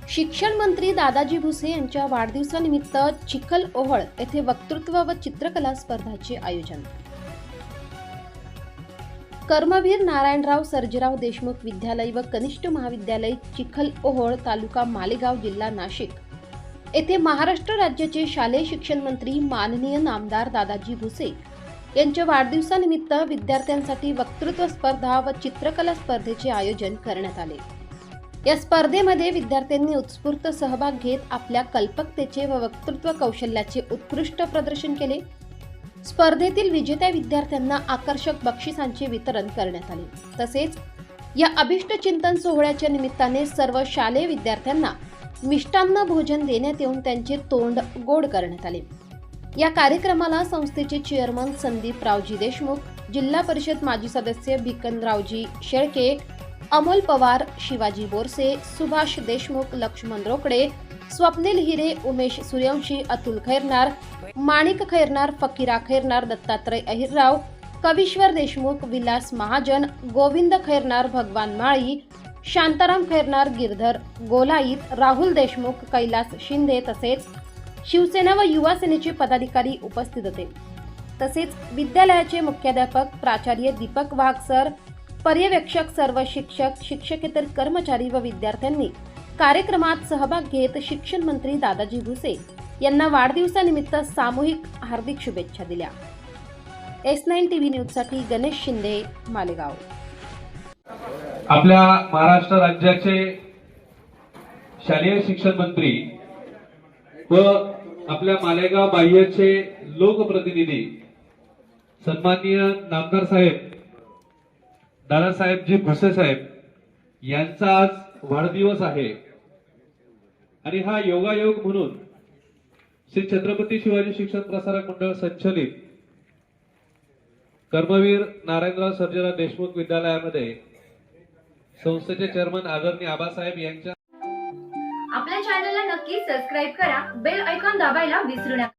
शिक्षण मंत्री दादाजी भुसे यांच्या वाढदिवसानिमित्त चिखल ओहळ येथे वक्तृत्व व चित्रकला स्पर्धाचे आयोजन। कर्मवीर नारायणराव सर्जेराव देशमुख विद्यालय व कनिष्ठ महाविद्यालय चिखल ओहळ तालुका मालेगाव जिल्हा नाशिक येथे महाराष्ट्र राज्याचे शालेय शिक्षण मंत्री माननीय नामदार दादाजी भुसे यांच्या वाढदिवसानिमित्त विद्यार्थ्यांसाठी वक्तृत्व स्पर्धा व चित्रकला स्पर्धेचे आयोजन करण्यात आले। या स्पर्धेमध्ये विद्यार्थ्यांनी उत्स्फूर्त सहभाग घेत आपल्या कल्पकतेचे व वक्तृत्व कौशल्याचे उत्कृष्ट प्रदर्शन केले। स्पर्धेतील विजेत्या विद्यार्थ्यांना आकर्षक बक्षिसांचे वितरण करण्यात आले। तसेच या अभिष्ट चिंतन सोहळ्याच्या निमित्ताने सर्व शालेय विद्यार्थ्यांना मिष्टान्न भोजन देण्यात येऊन त्यांचे तोंड गोड करण्यात आले। या कार्यक्रमाला संस्थेचे चेअरमन संदीप रावजी देशमुख, जिल्हा परिषद माजी सदस्य भिकनरावजी शेळके, अमोल पवार, शिवाजी बोरसे, सुभाष देशमुख, लक्ष्मण रोकडे, स्वप्नील हिरे, उमेश सूर्यवंशी, अतुल खैरनार, माणिक खैरनार, फकीरा खैरनार, दत्तात्रय अहिरराव, कविश्वर देशमुख, विलास महाजन, गोविंद खैरनार, भगवान माळी, शांताराम खैरनार, गिरधर गोलाईत, राहुल देशमुख, कैलास शिंदे तसेच शिवसेना व युवा सेनेचे पदाधिकारी उपस्थित होते। तसेच विद्यालयाचे मुख्याध्यापक प्राचार्य दीपक वाघ सर, पर्यवेक्षक, सर्व शिक्षक, शिक्षकेतर कर्मचारी व विद्यार्थ्यांनी कार्यक्रमात सहभाग घेत शिक्षण मंत्री दादाजी भुसे यांना वाढदिवसानिमित्त सामूहिक हार्दिक शुभेच्छा दिल्या। S9 TV न्यूज साठी गणेश शिंदे, मालेगाव। आपल्या महाराष्ट्र राज्याचे शालेय शिक्षण मंत्री व आपल्या मालेगाव बाह्यचे लोकप्रतिनिधी सन्माननीय नामदार साहेब दादासाहेबजी भुसे साहेब यांचा आज वाढदिवस आहे आणि हा योगायोग म्हणून श्री छत्रपती शिवाजी शिक्षण प्रसारक मंडळ संचलित कर्मवीर नारायणराव सर्जेराव देशमुख विद्यालयामध्ये संस्थेचे चेअरमन आदरणीय आबासाहेब यांच्या आपल्या चॅनलला नक्की सबस्क्राइब करा, बेल आयकॉन दाबायला विसरू नका।